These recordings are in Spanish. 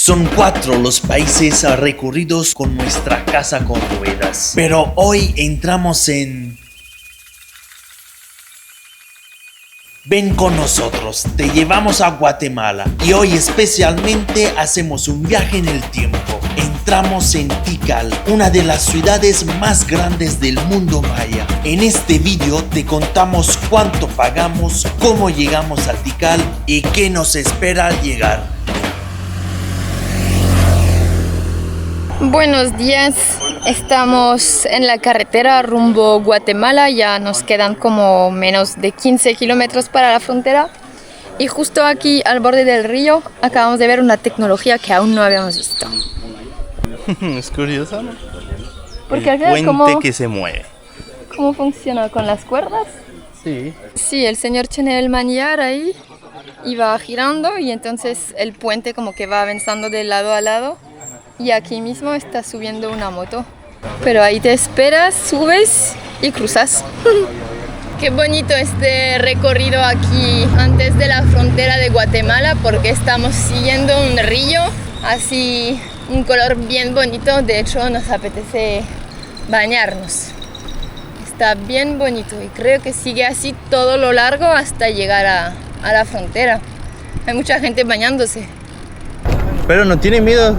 Son 4 los países recorridos con nuestra casa con ruedas. Pero hoy entramos en... Ven con nosotros, te llevamos a Guatemala y hoy especialmente hacemos un viaje en el tiempo. Entramos en Tikal, una de las ciudades más grandes del mundo maya. En este vídeo te contamos cuánto pagamos, cómo llegamos a Tikal y qué nos espera al llegar. Buenos días, estamos en la carretera rumbo Guatemala, ya nos quedan como menos de 15 kilómetros para la frontera y justo aquí al borde del río acabamos de ver una tecnología que aún no habíamos visto. Es curioso, ¿no? Porque el puente que se mueve. ¿Cómo funciona? ¿Con las cuerdas? Sí. Sí, el señor tiene el manillar ahí y va girando y entonces el puente como que va avanzando de lado a lado. Y aquí mismo está subiendo una moto. Pero ahí te esperas, subes y cruzas. Qué bonito este recorrido aquí antes de la frontera de Guatemala porque estamos siguiendo un río, así un color bien bonito. De hecho nos apetece bañarnos. Está bien bonito y creo que sigue así todo lo largo hasta llegar a la frontera. Hay mucha gente bañándose. Pero no tiene miedo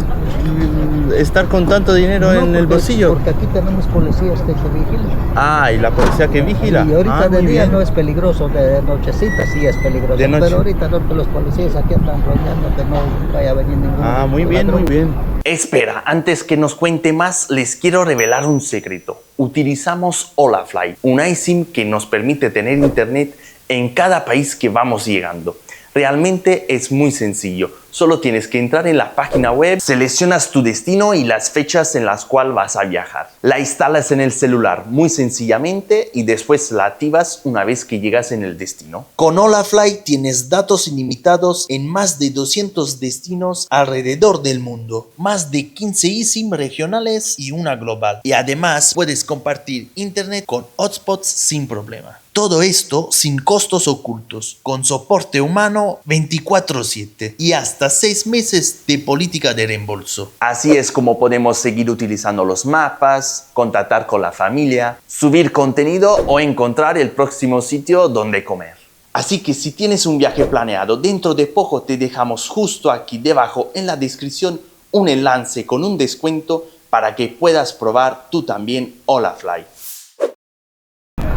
estar con tanto dinero en el bolsillo. Porque aquí tenemos policías que vigilan. Ah, y la policía que vigila. Y ahorita de día bien. no es peligroso, de nochecita sí es peligroso. De noche. Pero ahorita no, que los policías aquí andan rodeando que no vaya a venir ningún. Ah, muy bien, muy bien. Espera, antes que nos cuente más, les quiero revelar un secreto. Utilizamos Holafly, un iSIM que nos permite tener internet en cada país que vamos llegando. Realmente es muy sencillo. Solo tienes que entrar en la página web, seleccionas tu destino y las fechas en las cuales vas a viajar. La instalas en el celular muy sencillamente y después la activas una vez que llegas en el destino. Con Holafly tienes datos ilimitados en más de 200 destinos alrededor del mundo, más de 15 eSIM regionales y una global. Y además puedes compartir internet con hotspots sin problema. Todo esto sin costos ocultos, con soporte humano 24/7 y hasta 6 meses de política de reembolso. Así es como podemos seguir utilizando los mapas, contactar con la familia, subir contenido o encontrar el próximo sitio donde comer. Así que si tienes un viaje planeado, dentro de poco te dejamos justo aquí debajo en la descripción un enlace con un descuento para que puedas probar tú también Holafly.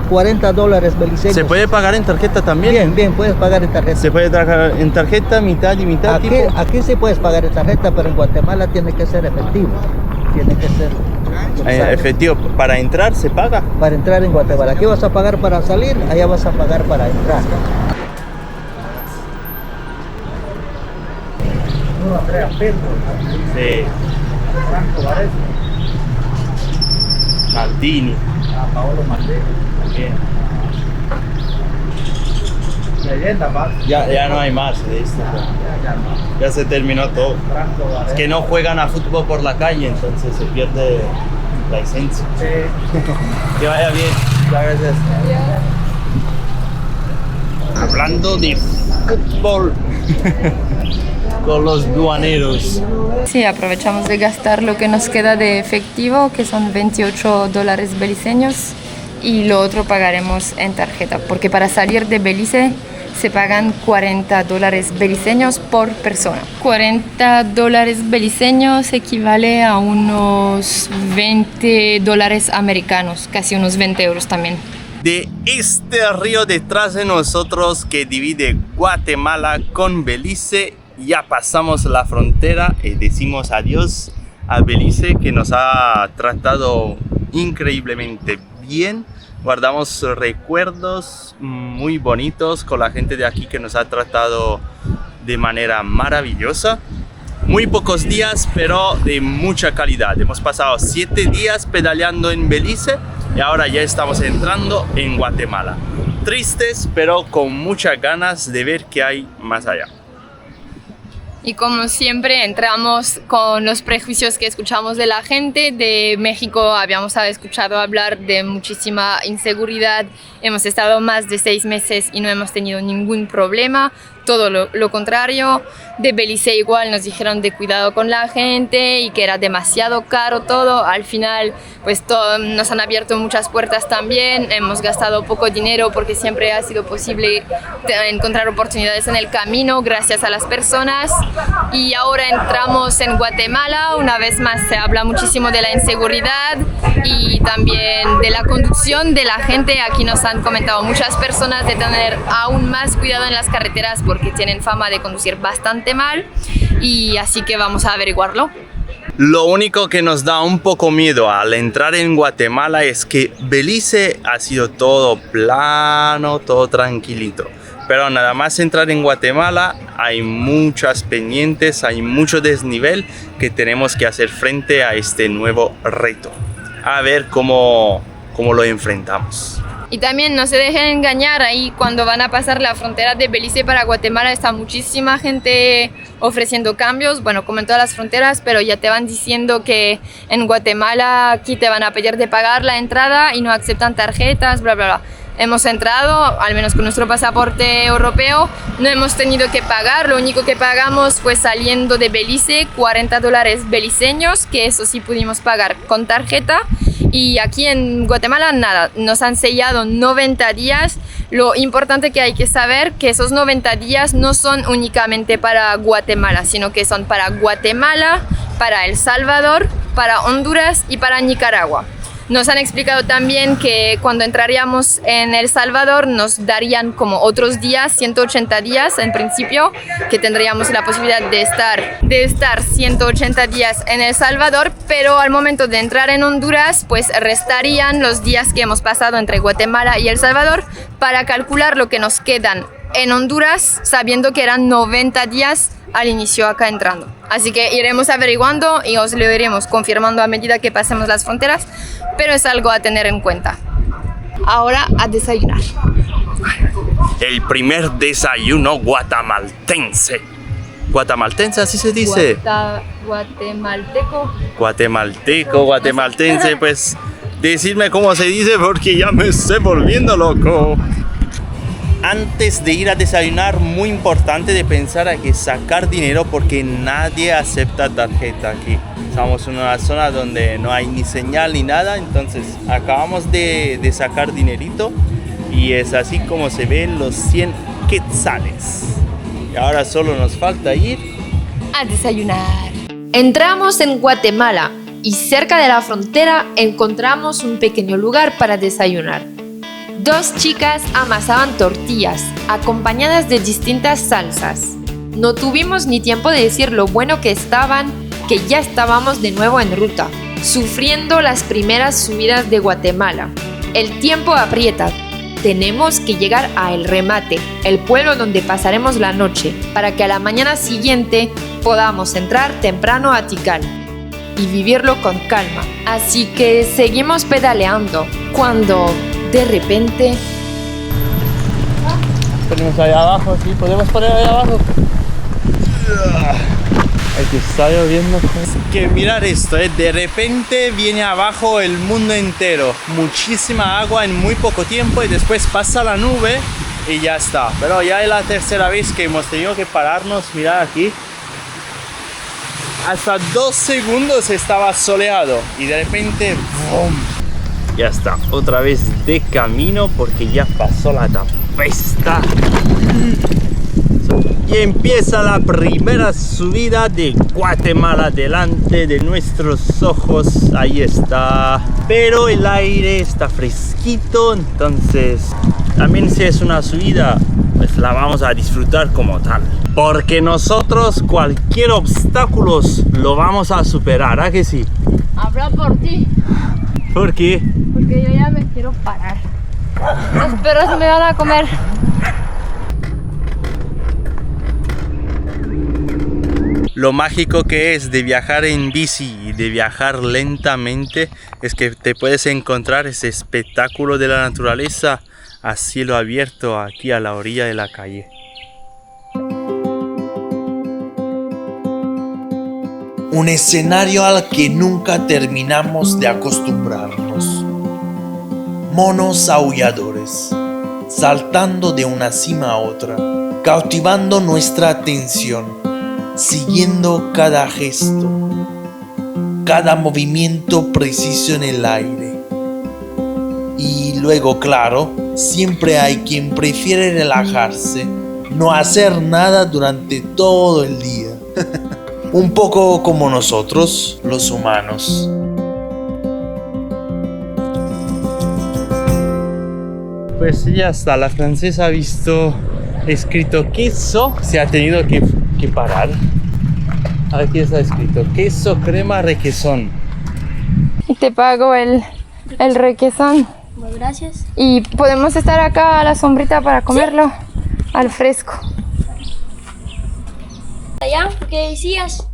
$40 beliceños. ¿Se puede pagar en tarjeta también? Bien, puedes pagar en tarjeta. ¿Se puede pagar en tarjeta, mitad y mitad? Aquí sí puedes pagar en tarjeta, pero en Guatemala tiene que ser efectivo. Tiene que ser efectivo. ¿Para entrar se paga? Para entrar en Guatemala. Aquí vas a pagar para salir, allá vas a pagar para entrar. Andrea Pedro. Sí. Franco Varese. Maldini. Paolo Maldini. Bien. Leyenda más. Ya no hay más de esto. Ya se terminó todo. Franco Varese. Es que no juegan a fútbol por la calle, entonces se pierde la esencia. Sí. Que vaya bien. Muchas gracias. Hablando de fútbol con los duaneros. Sí, aprovechamos de gastar lo que nos queda de efectivo, que son $28 beliceños, y lo otro pagaremos en tarjeta, porque para salir de Belice se pagan $40 beliceños por persona. $40 beliceños equivale a unos $20 americanos, casi unos 20 euros también. De este río detrás de nosotros que divide Guatemala con Belice, ya pasamos la frontera y decimos adiós a Belice, que nos ha tratado increíblemente bien. Guardamos recuerdos muy bonitos con la gente de aquí que nos ha tratado de manera maravillosa. Muy pocos días, pero de mucha calidad. Hemos pasado 7 días pedaleando en Belice y ahora ya estamos entrando en Guatemala. Tristes, pero con muchas ganas de ver qué hay más allá. Y como siempre entramos con los prejuicios que escuchamos de la gente. De México habíamos escuchado hablar de muchísima inseguridad. Hemos estado más de 6 meses y no hemos tenido ningún problema. todo lo contrario. De Belice igual nos dijeron de cuidado con la gente y que era demasiado caro todo. Al final pues nos han abierto muchas puertas también, hemos gastado poco dinero porque siempre ha sido posible encontrar oportunidades en el camino gracias a las personas. Y ahora entramos en Guatemala, una vez más se habla muchísimo de la inseguridad y también de la conducción de la gente. Aquí nos han comentado muchas personas de tener aún más cuidado en las carreteras porque tienen fama de conducir bastante mal, y así que vamos a averiguarlo. Lo único que nos da un poco miedo al entrar en Guatemala es que Belice ha sido todo plano, todo tranquilito. Pero nada más entrar en Guatemala hay muchas pendientes, hay mucho desnivel que tenemos que hacer frente a este nuevo reto. A ver cómo lo enfrentamos. Y también no se dejen engañar, ahí cuando van a pasar la frontera de Belice para Guatemala está muchísima gente ofreciendo cambios, bueno, como en todas las fronteras, pero ya te van diciendo que en Guatemala aquí te van a pedir de pagar la entrada y no aceptan tarjetas, bla, bla, bla. Hemos entrado, al menos con nuestro pasaporte europeo, no hemos tenido que pagar, lo único que pagamos fue saliendo de Belice, $40 beliceños, que eso sí pudimos pagar con tarjeta. Y aquí en Guatemala nada, nos han sellado 90 días. Lo importante que hay que saber que esos 90 días no son únicamente para Guatemala, sino que son para Guatemala, para El Salvador, para Honduras y para Nicaragua. Nos han explicado también que cuando entraríamos en El Salvador nos darían como otros días, 180 días en principio, que tendríamos la posibilidad de estar 180 días en El Salvador, pero al momento de entrar en Honduras, pues restarían los días que hemos pasado entre Guatemala y El Salvador para calcular lo que nos quedan en Honduras, sabiendo que eran 90 días al inicio acá entrando. Así que iremos averiguando y os lo iremos confirmando a medida que pasemos las fronteras, pero es algo a tener en cuenta. Ahora a desayunar. El primer desayuno guatemaltense. ¿Guatemaltense así se dice? Guatemaltense, pues decidme cómo se dice porque ya me estoy volviendo loco. Antes de ir a desayunar, muy importante de pensar hay que sacar dinero porque nadie acepta tarjeta aquí. Estamos en una zona donde no hay ni señal ni nada, entonces acabamos de sacar dinerito y es así como se ven los 100 quetzales. Y ahora solo nos falta ir a desayunar. Entramos en Guatemala y cerca de la frontera encontramos un pequeño lugar para desayunar. Dos chicas amasaban tortillas, acompañadas de distintas salsas. No tuvimos ni tiempo de decir lo bueno que estaban, que ya estábamos de nuevo en ruta, sufriendo las primeras subidas de Guatemala. El tiempo aprieta. Tenemos que llegar a El Remate, el pueblo donde pasaremos la noche, para que a la mañana siguiente podamos entrar temprano a Tikal y vivirlo con calma. Así que seguimos pedaleando, cuando de repente... Ponemos allá abajo, sí, podemos poner allá abajo. Hay que estar lloviendo. Que mirar esto, de repente viene abajo el mundo entero. Muchísima agua en muy poco tiempo y después pasa la nube y ya está. Pero ya es la tercera vez que hemos tenido que pararnos. Mirad aquí. Hasta 2 segundos estaba soleado y de repente ¡bum! Ya está, otra vez de camino porque ya pasó la tempestad. Y empieza la primera subida de Guatemala delante de nuestros ojos. Ahí está. Pero el aire está fresquito, entonces también si es una subida, pues la vamos a disfrutar como tal. Porque nosotros cualquier obstáculo lo vamos a superar, ¿a que sí? Habla por ti. ¿Por qué? Porque yo ya me quiero parar. Los perros me van a comer. Lo mágico que es de viajar en bici y de viajar lentamente es que te puedes encontrar ese espectáculo de la naturaleza a cielo abierto aquí a la orilla de la calle. Un escenario al que nunca terminamos de acostumbrarnos. Monos aulladores, saltando de una cima a otra, cautivando nuestra atención, siguiendo cada gesto, cada movimiento preciso en el aire. Y luego, claro, siempre hay quien prefiere relajarse, no hacer nada durante todo el día. Un poco como nosotros, los humanos. Pues ya está, la francesa ha visto escrito queso, se ha tenido que parar. Aquí está escrito queso, crema, requesón. Y te pago el requesón. Bueno, gracias. Y podemos estar acá a la sombrita para comerlo, al fresco. Allá, ¿qué decías?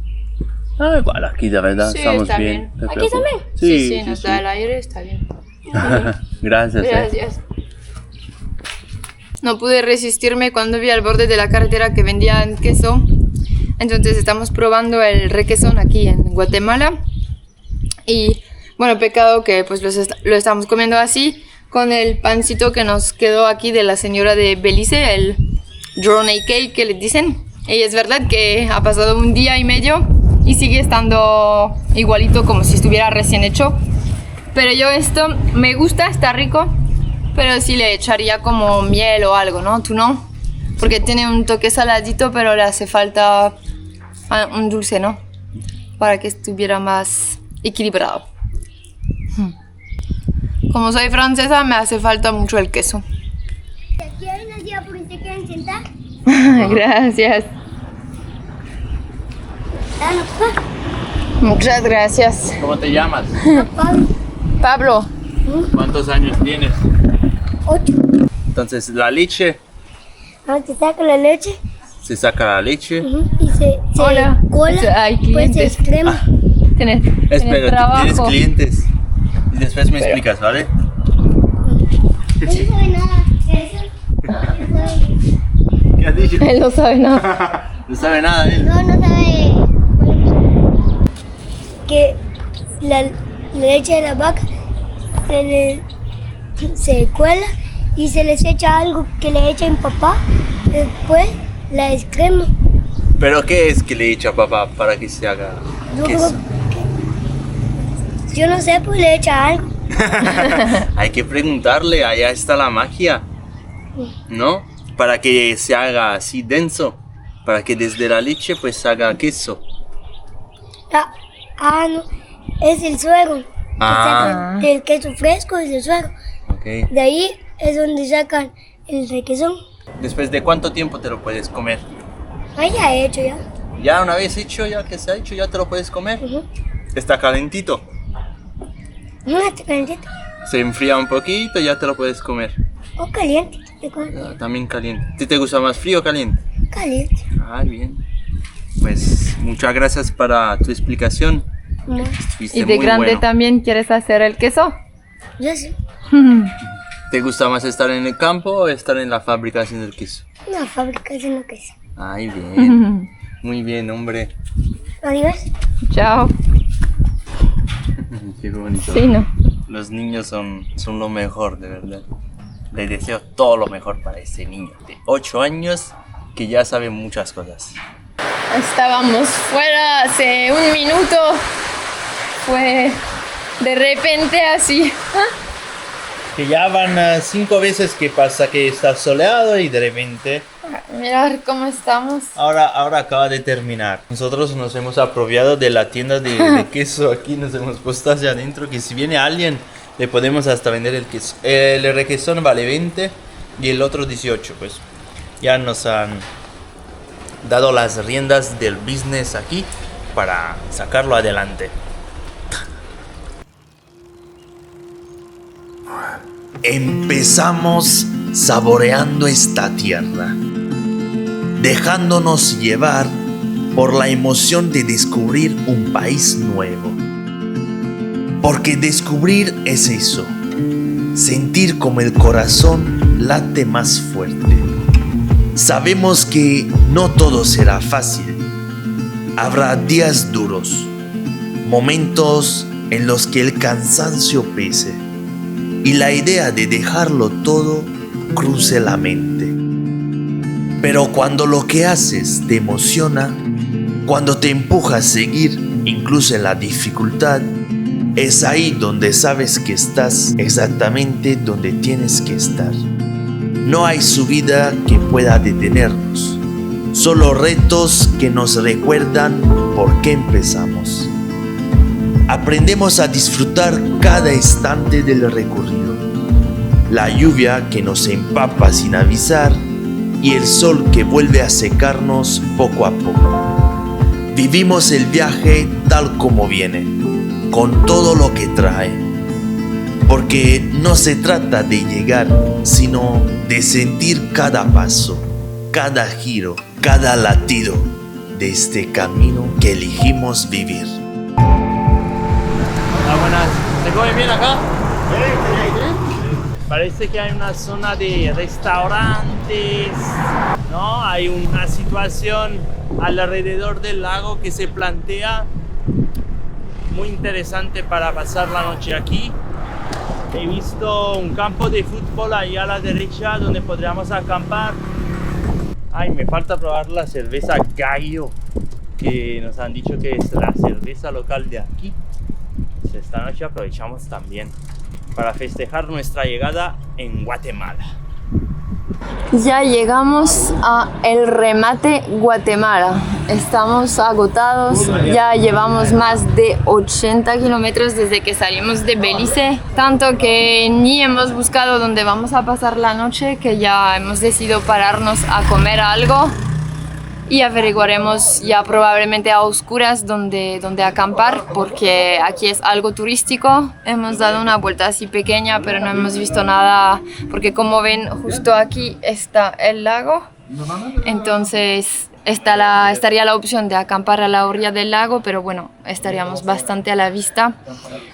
Ah, igual aquí de verdad Sí, estamos está bien. bien. ¿Aquí también? Sí, nos da el aire, está bien. Gracias. Gracias. No pude resistirme cuando vi al borde de la carretera que vendían queso. Entonces estamos probando el requesón aquí en Guatemala. Y bueno, pecado que pues lo estamos comiendo así, con el pancito que nos quedó aquí de la señora de Belice, el Journey Cake que le dicen. Y es verdad que ha pasado un día y medio y sigue estando igualito como si estuviera recién hecho. Pero yo esto me gusta, está rico, pero sí le echaría como miel o algo, ¿no? ¿Tú no? Porque tiene un toque saladito, pero le hace falta un dulce, ¿no? Para que estuviera más equilibrado. Como soy francesa, me hace falta mucho el queso. Aquí hay una silla por si se quieren sentar. Gracias. Muchas gracias. ¿Cómo te llamas? Pablo. ¿Cuántos años tienes? 8. Entonces la leche, Ahora te saca la leche se saca la leche. y se Hola. cola, Hay pues se clientes. crema. Tienes Espera, trabajo. tienes clientes. Y después me explicas, ¿vale? No sabe nada. ¿Qué has dicho? Él no sabe nada. No sabe nada él. No sabe que la leche de la vaca se cuela y se les echa algo que le echen papá. Después la descrema. ¿Pero qué es que le echa papá para que se haga Yo creo queso? que yo no sé, pues le echa algo. Hay que preguntarle, allá está la magia, ¿no? Para que se haga así denso, para que desde la leche pues se haga queso. No, es el suero. Que Ah. sacan del queso fresco es el suero. Ok. De ahí es donde sacan el requesón. ¿Después de cuánto tiempo te lo puedes comer? Ahí ya he hecho ya. Ya una vez hecho, ya que se ha hecho, ya te lo puedes comer. Ujú. Está calentito. Está caliente. Se enfría un poquito, ya te lo puedes comer. O caliente. También caliente. ¿A ti te gusta más frío o caliente? Caliente. Ah, bien. Pues muchas gracias para tu explicación. No, Estuviste ¿Y de muy grande bueno. también quieres hacer el queso? yo sí. ¿Te gusta más estar en el campo o estar en la fábrica haciendo el queso? Una fábrica haciendo queso. Ay, bien. Muy bien, hombre. Adiós. Chao. Qué bonito. Sí, no. Los niños son lo mejor, de verdad. Le deseo todo lo mejor para ese niño de 8 años que ya sabe muchas cosas. Estábamos fuera hace un minuto. Fue de repente así. Que ya van 5 veces que pasa que está soleado y de repente... Mirar cómo estamos. Ahora acaba de terminar. Nosotros nos hemos apropiado de la tienda de queso aquí, nos hemos puesto hacia adentro, que si viene alguien le podemos hasta vender el queso. El requesón vale 20 y el otro 18, pues. Ya nos han dado las riendas del business aquí para sacarlo adelante. Empezamos saboreando esta tierra, dejándonos llevar por la emoción de descubrir un país nuevo. Porque descubrir es eso, sentir como el corazón late más fuerte. Sabemos que no todo será fácil. Habrá días duros, momentos en los que el cansancio pese y la idea de dejarlo todo cruce la mente. Pero cuando lo que haces te emociona, cuando te empuja a seguir, incluso en la dificultad, es ahí donde sabes que estás exactamente donde tienes que estar. No hay subida que pueda detenernos, solo retos que nos recuerdan por qué empezamos. Aprendemos a disfrutar cada instante del recorrido, la lluvia que nos empapa sin avisar y el sol que vuelve a secarnos poco a poco. Vivimos el viaje tal como viene, con todo lo que trae, porque no se trata de llegar, sino de sentir cada paso, cada giro, cada latido de este camino que elegimos vivir. Hola, buenas. ¿Se come bien acá? Parece que hay una zona de restaurantes, ¿no? Hay una situación alrededor del lago que se plantea muy interesante para pasar la noche aquí. He visto un campo de fútbol ahí a la derecha donde podríamos acampar. Ay, me falta probar la cerveza Gallo, que nos han dicho que es la cerveza local de aquí. Pues esta noche aprovechamos también para festejar nuestra llegada en Guatemala. Ya llegamos a El Remate Guatemala. Estamos agotados, ya llevamos más de 80 kilómetros desde que salimos de Belice, tanto que ni hemos buscado dónde vamos a pasar la noche, que ya hemos decidido pararnos a comer algo y averiguaremos ya probablemente a oscuras dónde acampar, porque aquí es algo turístico. Hemos dado una vuelta así pequeña, pero no hemos visto nada, porque como ven, justo aquí está el lago. Entonces estaría la opción de acampar a la orilla del lago, pero bueno, estaríamos bastante a la vista.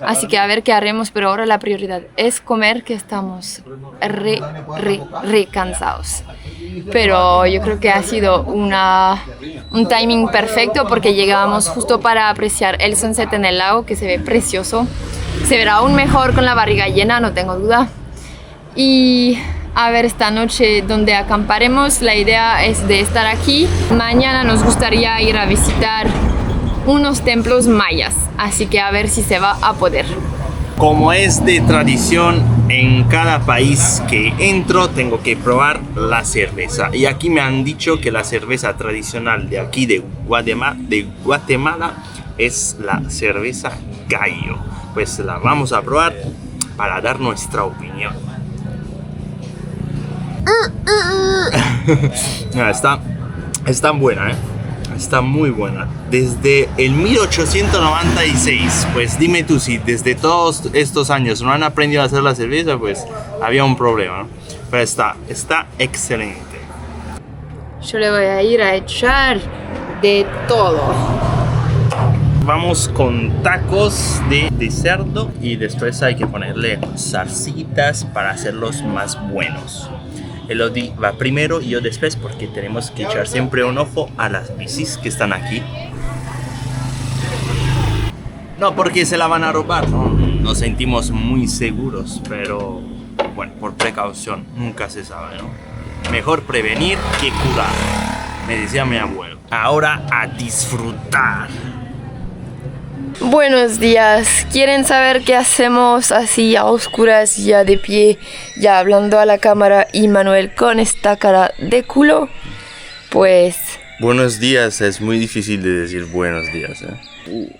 Así que a ver qué haremos, pero ahora la prioridad es comer, que estamos re cansados. Pero yo creo que ha sido un timing perfecto, porque llegábamos justo para apreciar el sunset en el lago, que se ve precioso. Se verá aún mejor con la barriga llena, no tengo duda. Y a ver esta noche donde acamparemos. La idea es de estar aquí. Mañana nos gustaría ir a visitar unos templos mayas, así que a ver si se va a poder. Como es de tradición, en cada país que entro tengo que probar la cerveza. Y aquí me han dicho que la cerveza tradicional de aquí de Guatemala es la cerveza Gallo. Pues la vamos a probar para dar nuestra opinión. Está buena, ¿eh? Está muy buena. Desde el 1896, pues dime tú, si desde todos estos años no han aprendido a hacer la cerveza, pues había un problema, ¿no? Pero está excelente. Yo le voy a ir a echar de todo. Vamos con tacos de cerdo y después hay que ponerle salsitas para hacerlos más buenos. Elodie va primero y yo después, porque tenemos que echar siempre un ojo a las bicis que están aquí. No porque se la van a robar, ¿no? Nos sentimos muy seguros, pero bueno, por precaución, nunca se sabe, ¿no? Mejor prevenir que curar, me decía mi abuelo. Ahora a disfrutar. Buenos días. ¿Quieren saber qué hacemos así a oscuras, ya de pie, ya hablando a la cámara, y Manuel con esta cara de culo? Pues... Buenos días, es muy difícil de decir buenos días, ¿eh?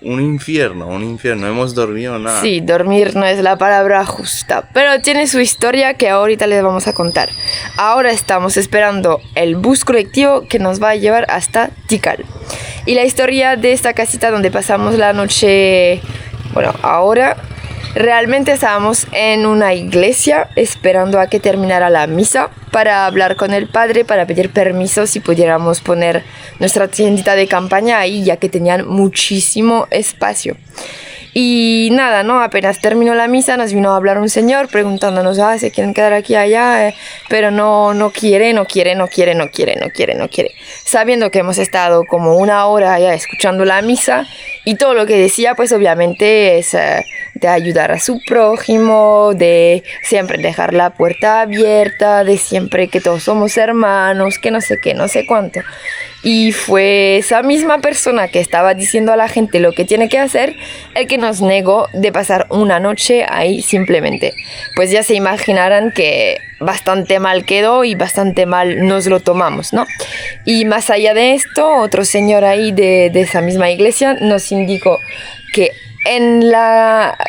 Un infierno, no hemos dormido nada. Sí, dormir no es la palabra justa, pero tiene su historia que ahorita les vamos a contar. Ahora estamos esperando el bus colectivo que nos va a llevar hasta Tikal. Y la historia de esta casita donde pasamos la noche, bueno, ahora realmente estábamos en una iglesia esperando a que terminara la misa para hablar con el padre, para pedir permiso si pudiéramos poner nuestra tiendita de campaña ahí, ya que tenían muchísimo espacio. Y nada, ¿no? Apenas terminó la misa nos vino a hablar un señor preguntándonos, ¿se quieren quedar aquí allá? Pero no quiere. Sabiendo que hemos estado como una hora ya escuchando la misa y todo lo que decía, pues obviamente es ayudar a su prójimo, de siempre dejar la puerta abierta, de siempre que todos somos hermanos, que no sé qué, no sé cuánto. Y fue esa misma persona que estaba diciendo a la gente lo que tiene que hacer el que nos negó de pasar una noche ahí simplemente. Pues ya se imaginarán que bastante mal quedó y bastante mal nos lo tomamos, ¿no? Y más allá de esto, otro señor ahí de esa misma iglesia nos indicó que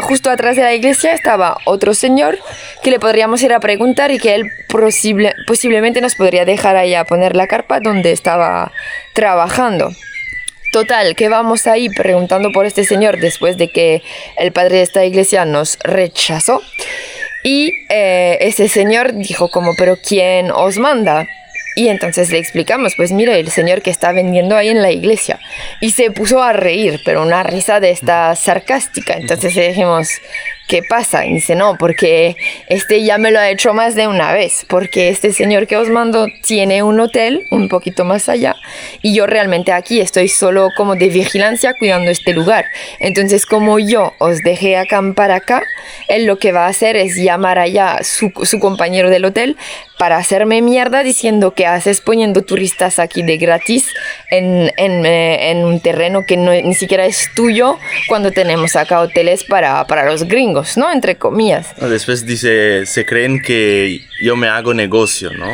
justo atrás de la iglesia estaba otro señor que le podríamos ir a preguntar y que él posiblemente nos podría dejar ahí a poner la carpa donde estaba trabajando. Total, que vamos ahí preguntando por este señor después de que el padre de esta iglesia nos rechazó. Y ese señor dijo como, ¿pero quién os manda? Y entonces le explicamos, pues mire, el señor que está vendiendo ahí en la iglesia. Y se puso a reír, pero una risa de esta sarcástica. Entonces le dijimos, ¿qué pasa? Y dice, no, porque ya me lo ha hecho más de una vez. Porque este señor que os mando tiene un hotel un poquito más allá. Y yo realmente aquí estoy solo como de vigilancia cuidando este lugar. Entonces como yo os dejé acampar acá, él lo que va a hacer es llamar allá su compañero del hotel para hacerme mierda diciendo que haces poniendo turistas aquí de gratis en un terreno que ni siquiera es tuyo cuando tenemos acá hoteles para los gringos, ¿no? Entre comillas. Después dice, se creen que yo me hago negocio, ¿no?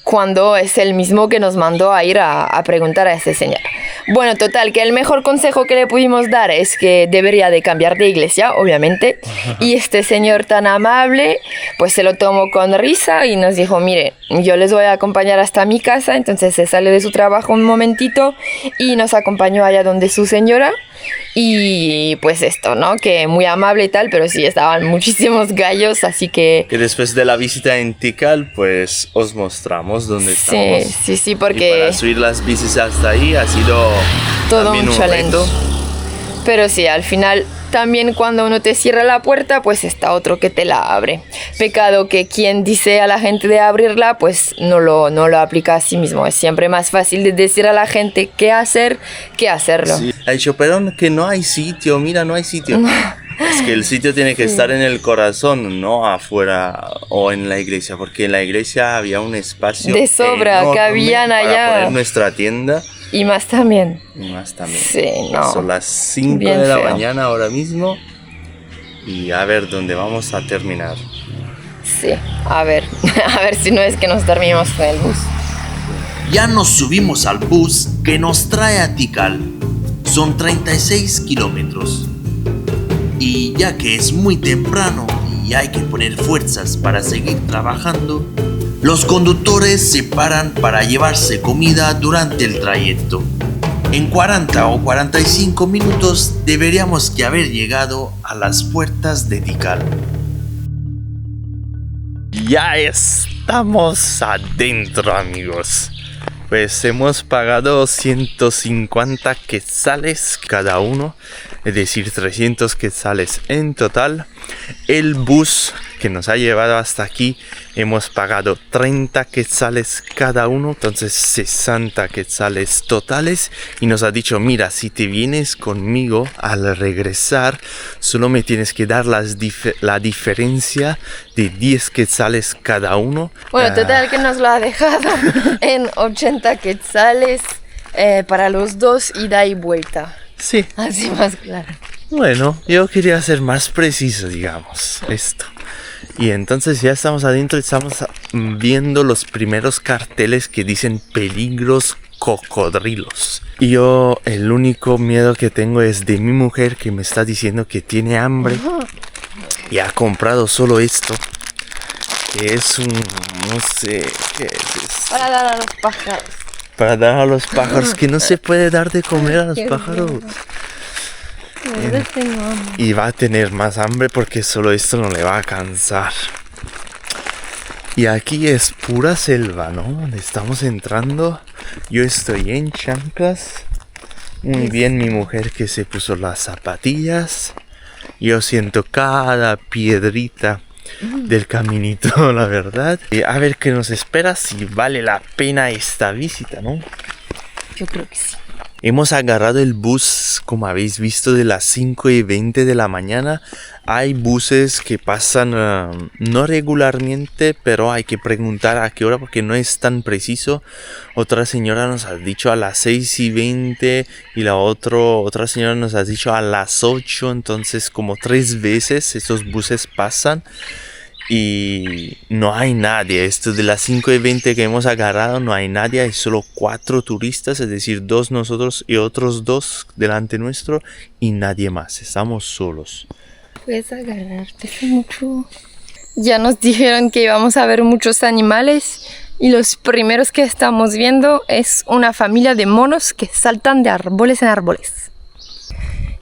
Cuando es el mismo que nos mandó a ir a preguntar a ese señor. Bueno, total, que el mejor consejo que le pudimos dar es que debería de cambiar de iglesia, obviamente. Y este señor tan amable, pues se lo tomó con risa y nos dijo, mire, yo les voy a acompañar hasta mi casa. Entonces se sale de su trabajo un momentito y nos acompañó allá donde su señora. Y pues esto, ¿no? Que muy amable y tal, pero sí estaban muchísimos gallos, así que... Que después de la visita en Tikal, pues os mostramos dónde estamos. Sí, porque... Y para subir las bicis hasta ahí ha sido todo un challenge. Pero sí, al final también cuando uno te cierra la puerta, pues está otro que te la abre. Pecado que quien dice a la gente de abrirla, pues no lo aplica a sí mismo. Es siempre más fácil de decir a la gente qué hacer que hacerlo. Sí. Ha dicho, pero que no hay sitio, mira, no hay sitio. No. Es que el sitio tiene que estar en el corazón, no afuera o en la iglesia, porque en la iglesia había un espacio de sobra que habían allá para poner nuestra tienda. Y más también. Sí, no. Son las 5 de la mañana ahora mismo. Y a ver dónde vamos a terminar. Sí, a ver si no es que nos terminamos con el bus. Ya nos subimos al bus que nos trae a Tikal. Son 36 kilómetros. Y ya que es muy temprano y hay que poner fuerzas para seguir trabajando, los conductores se paran para llevarse comida durante el trayecto. En 40 o 45 minutos deberíamos que haber llegado a las puertas de Tikal. Ya estamos adentro, amigos. Pues hemos pagado 150 quetzales cada uno, es decir, 300 quetzales en total. El bus que nos ha llevado hasta aquí hemos pagado 30 quetzales cada uno, entonces 60 quetzales totales. Y nos ha dicho, mira, si te vienes conmigo al regresar, solo me tienes que dar la diferencia de 10 quetzales cada uno. Bueno, total que nos lo ha dejado en 80 quetzales para los dos, ida y vuelta. Sí. Así más claro. Bueno, yo quería ser más preciso, digamos, esto. Y entonces ya estamos adentro y estamos viendo los primeros carteles que dicen peligros cocodrilos. Y yo el único miedo que tengo es de mi mujer, que me está diciendo que tiene hambre y ha comprado solo esto, que es un... no sé qué es esto. Para dar a los pájaros. Para dar a los pájaros, que no se puede dar de comer a los pájaros. Y va a tener más hambre porque solo esto no le va a cansar. Y aquí es pura selva, ¿no? Donde estamos entrando. Yo estoy en chanclas. Muy bien mi mujer que se puso las zapatillas. Yo siento cada piedrita del caminito, la verdad. Y a ver qué nos espera, si vale la pena esta visita, ¿no? Yo creo que sí. Hemos agarrado el bus, como habéis visto, de las 5:20 de la mañana. Hay buses que pasan no regularmente, pero hay que preguntar a qué hora porque no es tan preciso. Otra señora nos ha dicho a las 6:20 y otra señora nos ha dicho a las 8. Entonces como 3 veces esos buses pasan. Y no hay nadie. Esto de las 5:20 que hemos agarrado no hay nadie. Hay solo 4 turistas, es decir, 2 nosotros y otros 2 delante nuestro y nadie más. Estamos solos. Puedes agarrar, pesa mucho. Ya nos dijeron que íbamos a ver muchos animales y los primeros que estamos viendo es una familia de monos que saltan de árboles en árboles.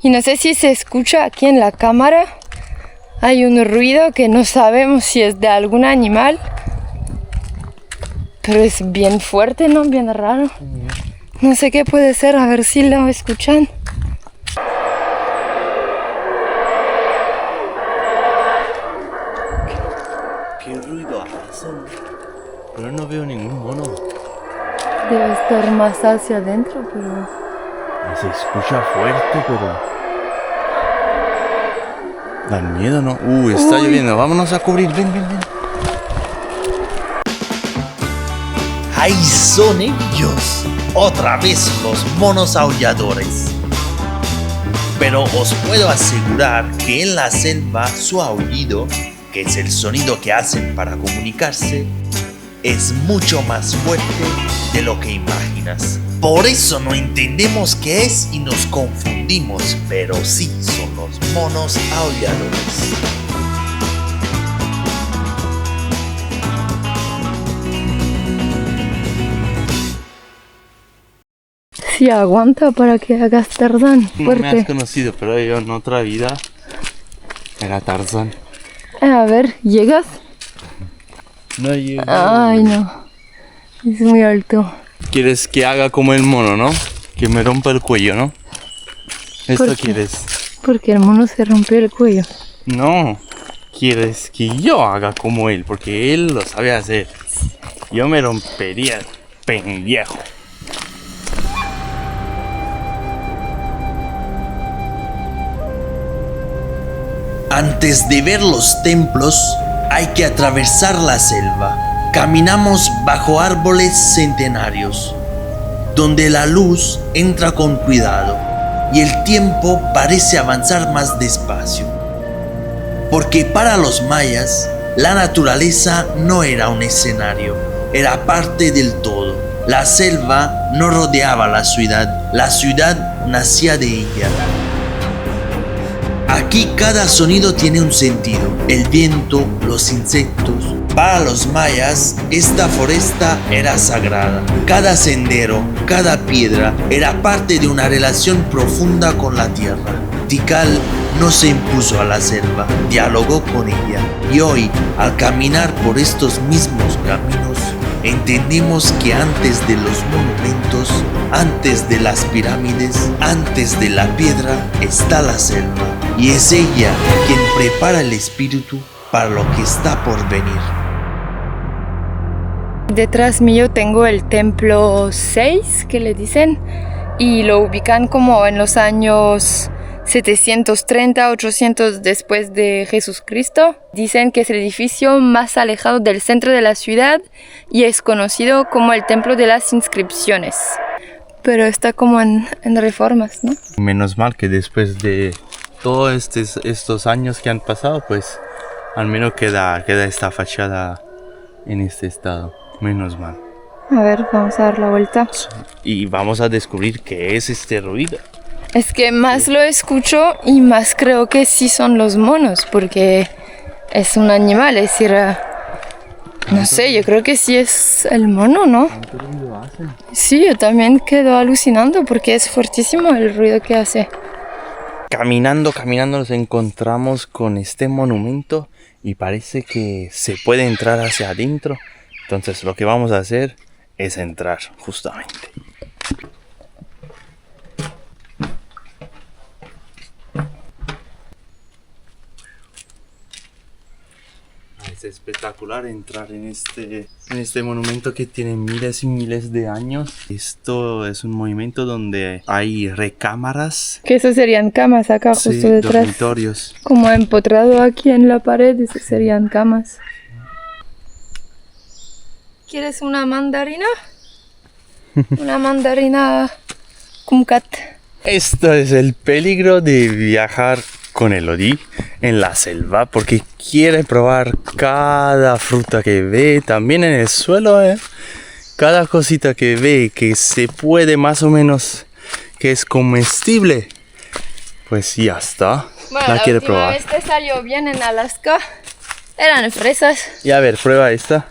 Y no sé si se escucha aquí en la cámara. Hay un ruido que no sabemos si es de algún animal, pero es bien fuerte, ¿no? Bien raro. No sé qué puede ser, a ver si lo escuchan. ¿Qué ruido hace? Pero no veo ningún mono. Debe estar más hacia adentro, pero... Se escucha fuerte, pero... Dan miedo, ¿no? Está lloviendo. Vámonos a cubrir. Ven. Ahí son ellos. Otra vez los monos aulladores. Pero os puedo asegurar que en la selva su aullido, que es el sonido que hacen para comunicarse, es mucho más fuerte de lo que imaginas. Por eso no entendemos qué es y nos confundimos, pero sí son los monos aulladores. Sí, aguanta para que hagas Tarzán. No Fuerte. me has conocido, pero yo en otra vida era Tarzán. A ver, ¿llegas? No llego. Ay, no. Es muy alto. Quieres que haga como el mono, ¿no? Que me rompa el cuello, ¿no? ¿Esto ¿Por qué? quieres? Porque el mono se rompió el cuello. No. Quieres que yo haga como él, porque él lo sabe hacer. Yo me rompería el pendejo. Antes de ver los templos, hay que atravesar la selva. Caminamos bajo árboles centenarios, donde la luz entra con cuidado y el tiempo parece avanzar más despacio. Porque para los mayas, la naturaleza no era un escenario, era parte del todo. La selva no rodeaba la ciudad nacía de ella. Aquí cada sonido tiene un sentido, el viento, los insectos. Para los mayas, esta foresta era sagrada. Cada sendero, cada piedra era parte de una relación profunda con la tierra. Tikal no se impuso a la selva, dialogó con ella. Y hoy, al caminar por estos mismos caminos, entendemos que antes de los monumentos, antes de las pirámides, antes de la piedra, está la selva. Y es ella quien prepara el espíritu para lo que está por venir. Detrás mío tengo el templo 6, que le dicen, y lo ubican como en los años 730, 800 después de Jesucristo. Dicen que es el edificio más alejado del centro de la ciudad y es conocido como el templo de las inscripciones. Pero está como en reformas, ¿no? Menos mal que después de todos estos años que han pasado, pues al menos queda esta fachada en este estado. Menos mal. A ver, vamos a dar la vuelta. Y vamos a descubrir qué es este ruido. Es que más lo escucho y más creo que sí son los monos, porque es un animal, es decir, no sé, yo creo que sí es el mono, ¿no? Sí, yo también quedo alucinando porque es fuertísimo el ruido que hace. Caminando nos encontramos con este monumento y parece que se puede entrar hacia adentro. Entonces lo que vamos a hacer es entrar justamente. Es espectacular entrar en este monumento que tiene miles y miles de años. Esto es un monumento donde hay recámaras. Que esos serían camas acá, Sí, justo detrás. dormitorios. Como empotrado aquí en la pared, esos serían camas. ¿Quieres una mandarina? Una mandarina kumquat. Esto es el peligro de viajar con Elodie en la selva, porque quiere probar cada fruta que ve, también en el suelo, cada cosita que ve que se puede más o menos, que es comestible, pues ya está, Bueno, la quiere última probar. vez te salió bien en Alaska. Eran fresas. Y a ver, prueba esta.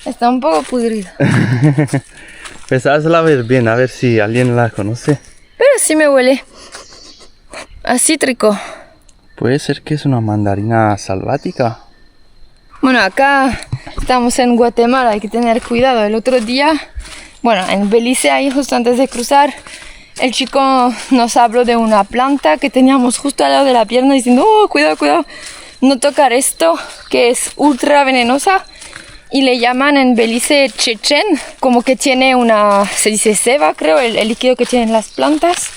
Está un poco pudrida. Pues hazla ver bien, a ver si alguien la conoce. Pero sí me huele a cítrico. Puede ser que es una mandarina salvática. Bueno, acá estamos en Guatemala, hay que tener cuidado. El otro día, bueno, en Belice, ahí justo antes de cruzar, el chico nos habló de una planta que teníamos justo al lado de la pierna diciendo, oh, cuidado, cuidado, no tocar esto, que es ultra venenosa. Y le llaman en Belice chechen, como que tiene una, se dice seba, creo, el líquido que tienen las plantas,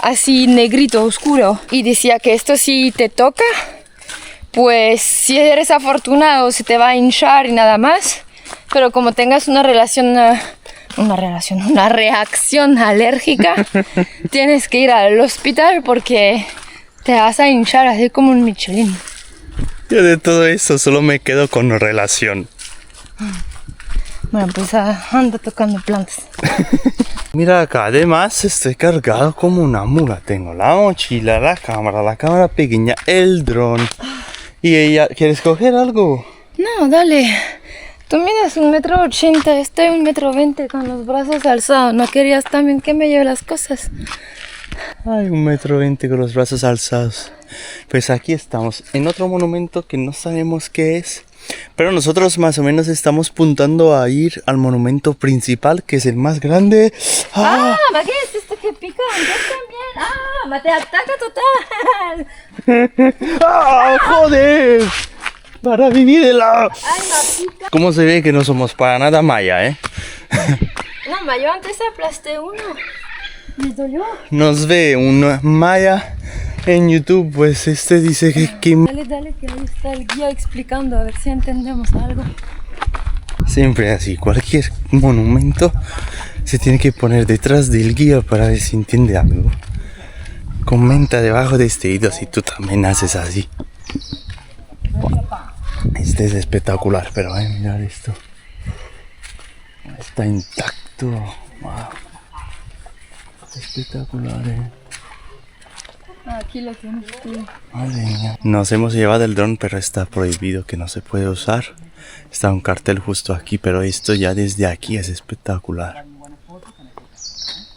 así negrito, oscuro. Y decía que esto si te toca, pues si eres afortunado se te va a hinchar y nada más. Pero como tengas una reacción alérgica, tienes que ir al hospital porque te vas a hinchar así como un Michelin. Yo de todo eso solo me quedo con relación. Bueno, pues anda tocando plantas. Mira acá, además estoy cargado como una mula. Tengo la mochila, la cámara pequeña, el dron. ¿Y ella, quieres coger algo? No, dale. Tú mides 1,80 m, estoy 1,20 m con los brazos alzados. ¿No querías también que me lleve las cosas? Ay, 1,20 m con los brazos alzados. Pues aquí estamos, en otro monumento que no sabemos qué es. Pero nosotros más o menos estamos apuntando a ir al monumento principal, que es el más grande. ¡Ah! ¿Qué es esto que pica? Yo también. ¡Ah! ¡Me ataca total! ¡Ah, joder! Para vivir el... ¡Ay, me pica! ¿Cómo se ve que no somos para nada maya, No, yo antes aplasté uno. Me dolió. Nos ve un maya en YouTube, pues este dice que... Dale, que ahí está el guía explicando, a ver si entendemos algo. Siempre así, cualquier monumento se tiene que poner detrás del guía para ver si entiende algo. Comenta debajo de este video si tú también haces así. Este es espectacular, pero mirad esto. Está intacto. Wow. Espectacular, Aquí lo tienes tú. Madre mía. Nos hemos llevado el dron, pero está prohibido, que no se puede usar. Está un cartel justo aquí, pero esto ya desde aquí es espectacular.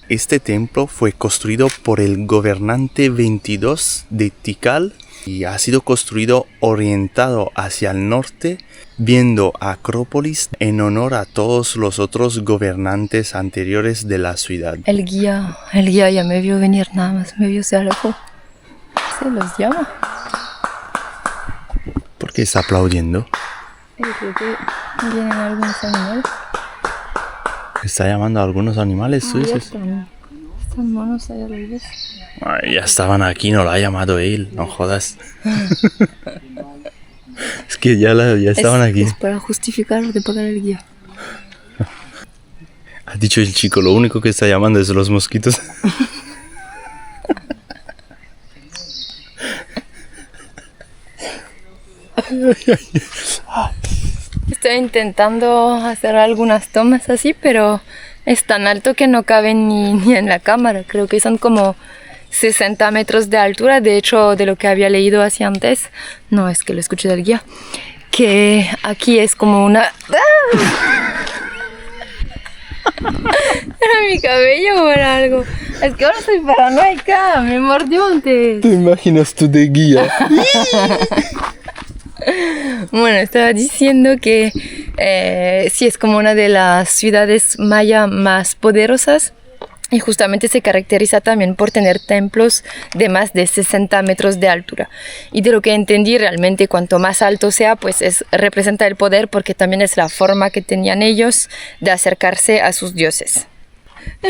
Este templo fue construido por el gobernante 22 de Tikal y ha sido construido orientado hacia el norte, viendo Acrópolis en honor a todos los otros gobernantes anteriores de la ciudad. El guía ya me vio venir nada más, me vio, se alejó. Se los llama. ¿Por qué está aplaudiendo? Yo creo que vienen algunos animales. Está llamando a algunos animales, ¿tú dices? Están monos allá, ¿lo ves? Ay, ya estaban aquí, no lo ha llamado él, no jodas. Es que ya estaban aquí. Es para justificar de pagar el guía. Ha dicho el chico, lo único que está llamando es los mosquitos. Estoy intentando hacer algunas tomas así, pero es tan alto que no caben ni en la cámara. Creo que son como 60 metros de altura. De hecho, de lo que había leído así antes, no es que lo escuché del guía, que aquí es como una... ¡Ah! ¿Era mi cabello o era algo? Es que ahora soy paranoica, me mordió antes. ¿Te imaginas tú de guía? Bueno, estaba diciendo que sí es como una de las ciudades maya más poderosas Y justamente se caracteriza también por tener templos de más de 60 metros de altura. Y de lo que entendí, realmente cuanto más alto sea, pues representa el poder, porque también es la forma que tenían ellos de acercarse a sus dioses.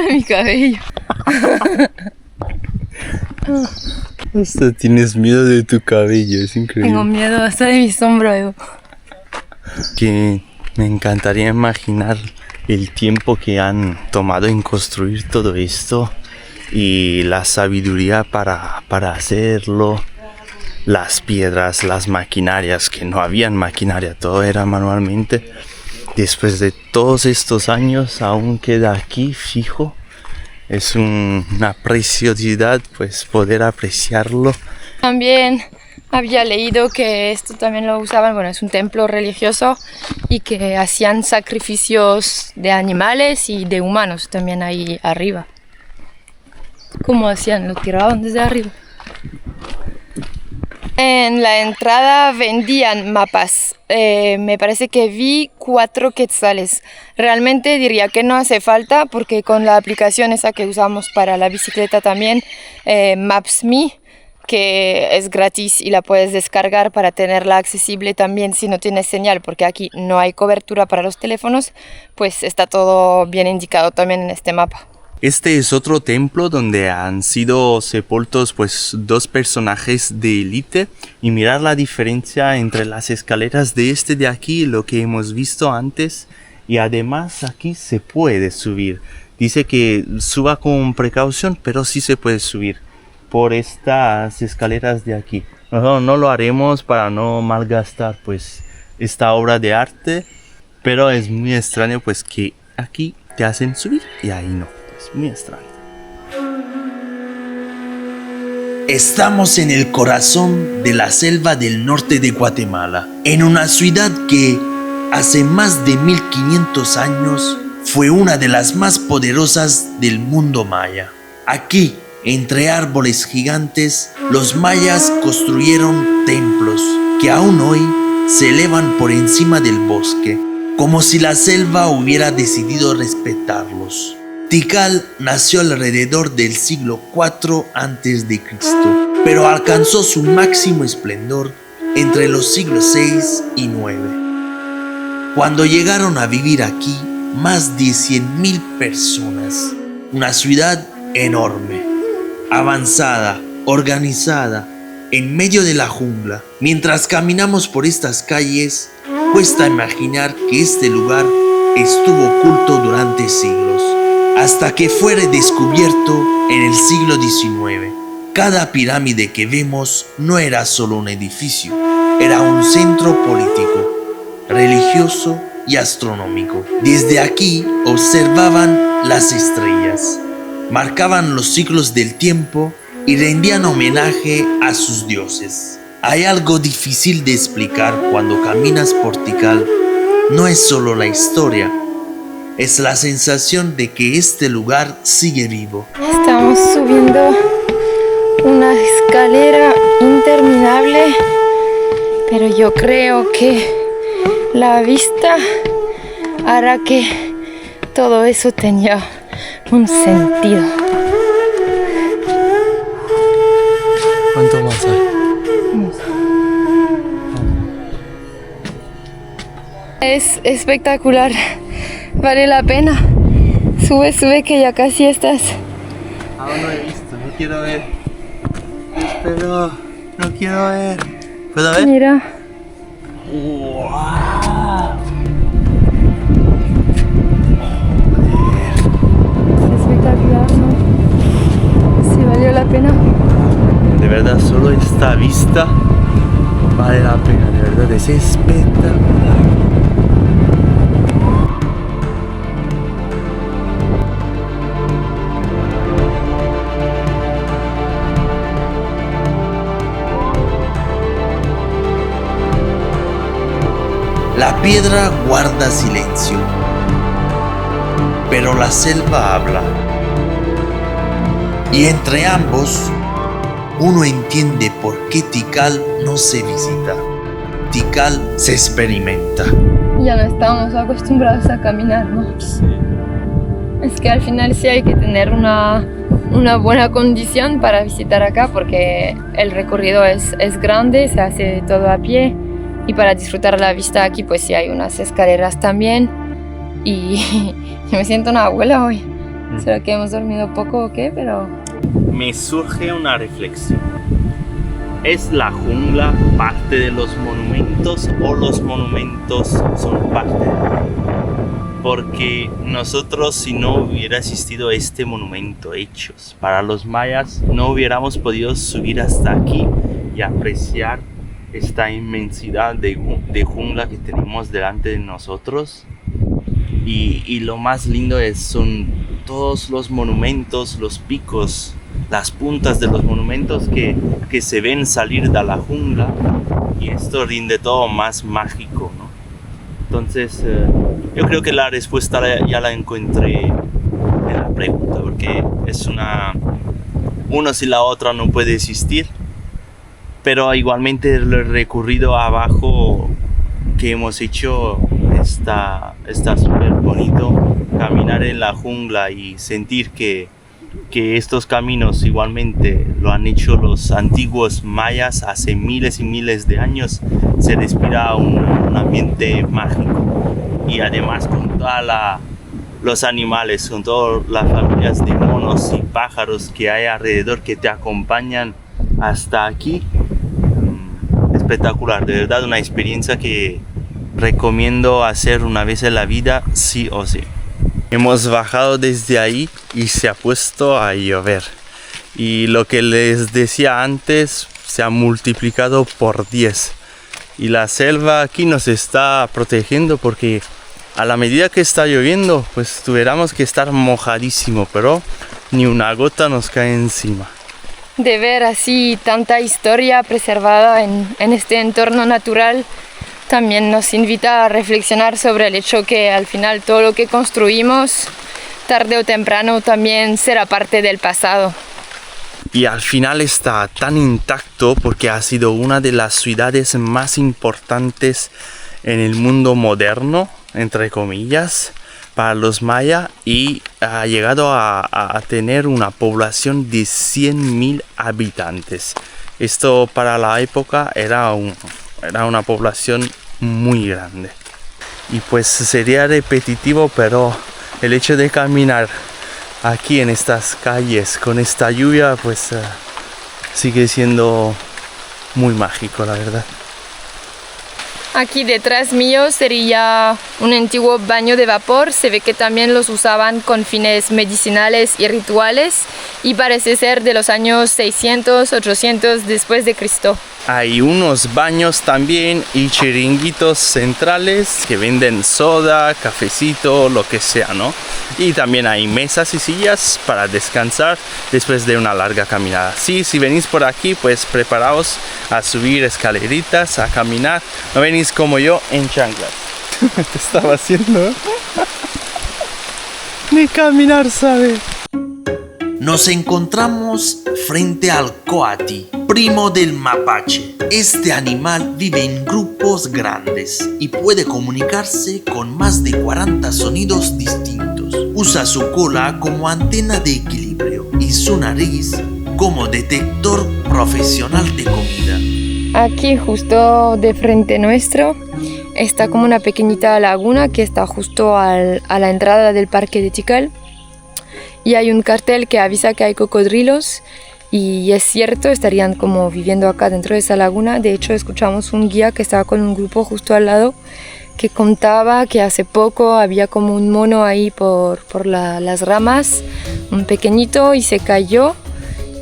Mi cabello. Hasta tienes miedo de tu cabello, es increíble. Tengo miedo hasta de mi sombra, Evo. Que me encantaría imaginar el tiempo que han tomado en construir todo esto y la sabiduría para hacerlo, las piedras, las maquinarias, que no habían maquinaria, todo era manualmente. Después de todos estos años aún queda aquí fijo. Es una preciosidad pues poder apreciarlo. También había leído que esto también lo usaban, bueno, es un templo religioso y que hacían sacrificios de animales y de humanos también ahí arriba. ¿Cómo hacían? Lo tiraban desde arriba. En la entrada vendían mapas. Me parece que vi 4 quetzales. Realmente diría que no hace falta porque con la aplicación esa que usamos para la bicicleta también, Maps.me, que es gratis y la puedes descargar para tenerla accesible también si no tienes señal, porque aquí no hay cobertura para los teléfonos, pues está todo bien indicado también en este mapa. Este es otro templo donde han sido sepultos pues 2 personajes de élite, y mirar la diferencia entre las escaleras de este de aquí y lo que hemos visto antes, y además aquí se puede subir. Dice que suba con precaución, pero sí se puede subir por estas escaleras de aquí. No lo haremos para no malgastar pues esta obra de arte, pero es muy extraño pues que aquí te hacen subir y ahí no. Es muy extraño. Estamos en el corazón de la selva del norte de Guatemala, en una ciudad que hace más de 1500 años fue una de las más poderosas del mundo maya. Aquí, entre árboles gigantes, los mayas construyeron templos que aún hoy se elevan por encima del bosque, como si la selva hubiera decidido respetarlos. Tikal nació alrededor del siglo IV a.C., pero alcanzó su máximo esplendor entre los siglos VI y IX, cuando llegaron a vivir aquí más de 100.000 personas. Una ciudad enorme, avanzada, organizada, en medio de la jungla. Mientras caminamos por estas calles, cuesta imaginar que este lugar estuvo oculto durante siglos, hasta que fuera descubierto en el siglo XIX. Cada pirámide que vemos no era solo un edificio, era un centro político, religioso y astronómico. Desde aquí observaban las estrellas, marcaban los ciclos del tiempo y rendían homenaje a sus dioses. Hay algo difícil de explicar cuando caminas por Tikal. No es solo la historia, es la sensación de que este lugar sigue vivo. Estamos subiendo una escalera interminable, pero yo creo que la vista hará que todo eso tenga un sentido. ¿Cuánto más hay? Es espectacular, vale la pena. Sube, sube, que ya casi estás. Aún no he visto, no quiero ver. Espero, no quiero ver. ¿Puedo ver? Mira. ¡Wow! Espectacular, ¿no? Sí, valió la pena. De verdad, solo esta vista vale la pena, de verdad, es espectacular. La piedra guarda silencio, pero la selva habla. Y entre ambos, uno entiende por qué Tikal no se visita. Tikal se experimenta. Ya no estamos acostumbrados a caminar, ¿no? Sí. Es que al final sí hay que tener una buena condición para visitar acá porque el recorrido es grande, se hace todo a pie y para disfrutar la vista aquí pues sí hay unas escaleras también y yo me siento una abuela hoy. ¿Será que hemos dormido poco o qué? Pero... Me surge una reflexión. ¿Es la jungla parte de los monumentos o los monumentos son parte de la jungla? Porque nosotros, si no hubiera existido este monumento hechos para los mayas, no hubiéramos podido subir hasta aquí y apreciar esta inmensidad de jungla que tenemos delante de nosotros. Y lo más lindo son todos los monumentos, los picos, las puntas de los monumentos que se ven salir de la jungla, y esto rinde todo más mágico, ¿no? Entonces, yo creo que la respuesta ya la encontré en la pregunta, porque es uno sin la otra no puede existir, pero igualmente el recorrido abajo que hemos hecho está súper bonito. Caminar en la jungla y sentir que estos caminos igualmente lo han hecho los antiguos mayas hace miles y miles de años, se respira un ambiente mágico. Y además con todos los animales, con todas las familias de monos y pájaros que hay alrededor que te acompañan hasta aquí, espectacular, de verdad una experiencia que recomiendo hacer una vez en la vida, sí o sí. Hemos bajado desde ahí y se ha puesto a llover. Y lo que les decía antes se ha multiplicado por 10. Y la selva aquí nos está protegiendo porque a la medida que está lloviendo, pues tuviéramos que estar mojadísimo, pero ni una gota nos cae encima. De ver así tanta historia preservada en este entorno natural, también nos invita a reflexionar sobre el hecho que al final todo lo que construimos, tarde o temprano, también será parte del pasado. Y al final está tan intacto porque ha sido una de las ciudades más importantes en el mundo moderno, entre comillas, para los mayas, y ha llegado a tener una población de 100.000 habitantes. Esto para la época era una población muy grande. Y pues sería repetitivo, pero el hecho de caminar aquí en estas calles con esta lluvia pues sigue siendo muy mágico, la verdad. Aquí detrás mío sería un antiguo baño de vapor. Se ve que también los usaban con fines medicinales y rituales y parece ser de los años 600, 800 después de Cristo. Hay unos baños también y chiringuitos centrales que venden soda, cafecito, lo que sea, ¿no? Y también hay mesas y sillas para descansar después de una larga caminada. Sí, si venís por aquí, pues preparaos a subir escaleritas, a caminar. No venís como yo en chanclas. Te estaba haciendo ni caminar, ¿sabes? Nos encontramos frente al coati, primo del mapache. Este animal vive en grupos grandes y puede comunicarse con más de 40 sonidos distintos. Usa su cola como antena de equilibrio y su nariz como detector profesional de comida. Aquí justo de frente nuestro está como una pequeñita laguna que está justo a la entrada del parque de Tikal. Y hay un cartel que avisa que hay cocodrilos y es cierto, estarían como viviendo acá dentro de esa laguna. De hecho, escuchamos un guía que estaba con un grupo justo al lado que contaba que hace poco había como un mono ahí por las ramas, un pequeñito, y se cayó,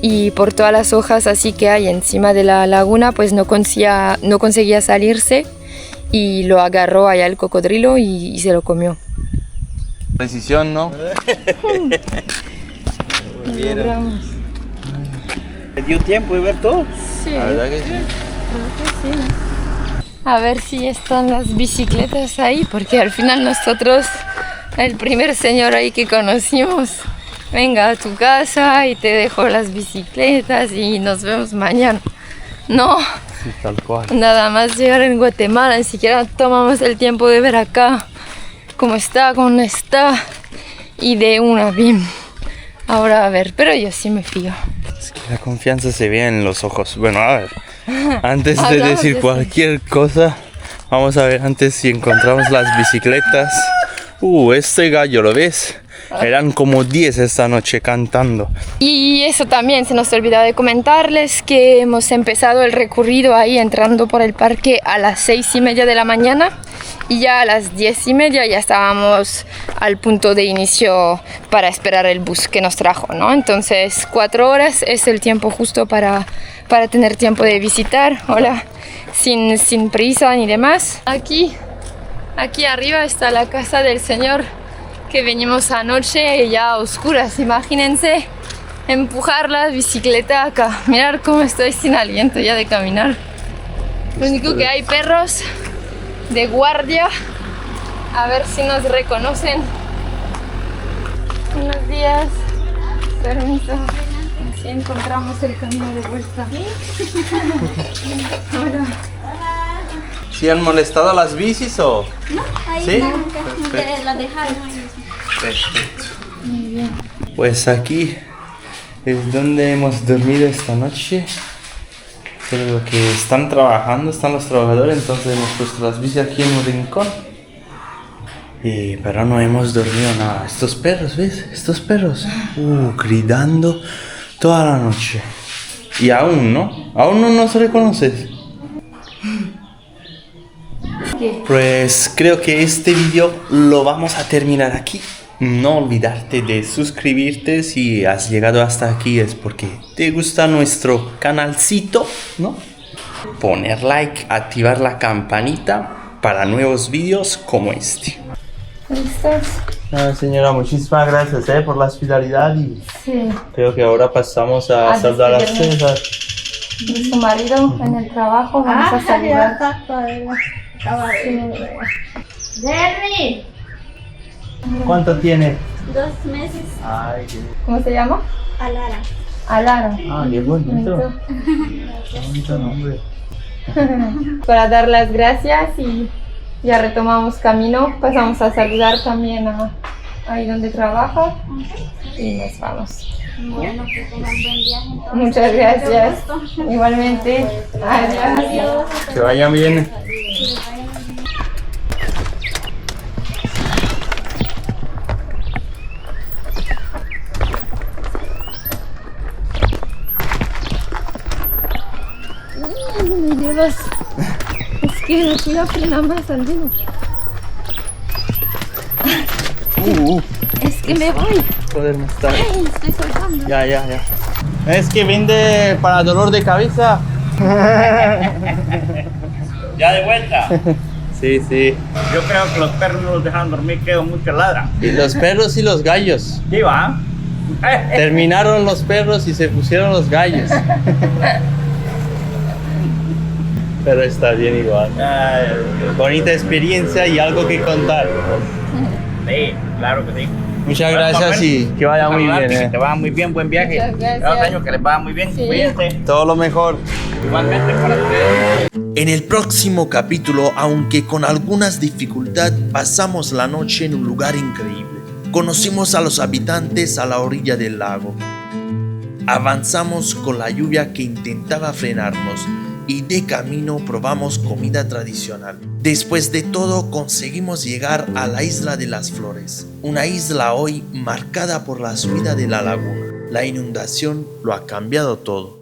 y por todas las hojas así que hay encima de la laguna pues no conseguía salirse y lo agarró allá el cocodrilo y se lo comió. Precisión, ¿no? Logramos. ¿Te dio tiempo de ver todo? Sí. La verdad que sí. Creo que sí. A ver si están las bicicletas ahí, porque al final nosotros, el primer señor ahí que conocimos, venga a tu casa y te dejo las bicicletas y nos vemos mañana. No, Sí, tal cual. nada más llegar en Guatemala, ni siquiera tomamos el tiempo de ver acá cómo está, cómo no está. y de una, bien. Ahora a ver, pero yo sí me fío. Es que la confianza se ve en los ojos. Bueno, a ver, antes de Hablamos decir de cualquier cosa, vamos a ver antes si encontramos las bicicletas. Este gallo, ¿lo ves? Eran como 10 esta noche cantando. Y eso también se nos olvidó de comentarles que hemos empezado el recorrido ahí entrando por el parque a las 6:30 de la mañana y ya a las 10:30 ya estábamos al punto de inicio para esperar el bus que nos trajo, ¿no? Entonces 4 horas es el tiempo justo para tener tiempo de visitar, hola, sin prisa ni demás. Aquí arriba está la casa del señor que venimos anoche ya a oscuras. Imagínense empujar la bicicleta acá. Mirar cómo estoy sin aliento ya de caminar. Lo único que hay perros de guardia. A ver si nos reconocen. Buenos días. Permiso. Así encontramos el camino de vuelta. Hola. ¿Sí han molestado las bicis o...? No, ahí ¿Sí? no, que la dejaron. Perfecto. Pues aquí es donde hemos dormido esta noche. Pero que están trabajando, están los trabajadores, entonces hemos puesto las bicis aquí en un rincón. Pero no hemos dormido nada. Estos perros, ¿ves? Estos perros. Gritando toda la noche. Y aún no nos reconoces. Pues creo que este vídeo lo vamos a terminar aquí. No olvidarte de suscribirte si has llegado hasta aquí es porque te gusta nuestro canalcito, ¿no? Poner like, activar la campanita para nuevos vídeos como este. ¿Listos? Señora, muchísimas gracias por la hospitalidad y Sí. creo que ahora pasamos a saludar a despedirnos. César. Y su marido en el trabajo. Vamos a saludar. Jerry, ¿Cuánto tiene? 2 meses. Ay, ¿Cómo se llama? Alara. Alara. qué bonito. Bonito. Qué bonito nombre. Para dar las gracias y ya retomamos camino. Pasamos a saludar también a ahí donde trabaja y nos vamos. Bueno, que tengan buen viaje. Entonces. Muchas gracias. Mucho gusto. Igualmente. Adiós. Que vayan bien. Dios, es que no quiero frenar más al menos. Es que me voy. Poder no estar. Ay, estoy soltando. Ya. Es que vende para dolor de cabeza. ¿Ya de vuelta? Sí. Yo creo que los perros no los dejan dormir, quedó mucha ladra. Y los perros y los gallos. ¿Qué va? Terminaron los perros y se pusieron los gallos. Pero está bien igual. Bonita experiencia y algo que contar. Sí, claro que sí. Muchas gracias y que vaya muy bien. Que te vaya muy bien, buen viaje. Muchas gracias. Cada año que les vaya muy bien. Sí. Cuídense. Todo lo mejor. Igualmente para ustedes. En el próximo capítulo, aunque con algunas dificultades, pasamos la noche en un lugar increíble. Conocimos a los habitantes a la orilla del lago. Avanzamos con la lluvia que intentaba frenarnos y de camino probamos comida tradicional. Después de todo, conseguimos llegar a la Isla de las Flores, una isla hoy marcada por la subida de la laguna. La inundación lo ha cambiado todo.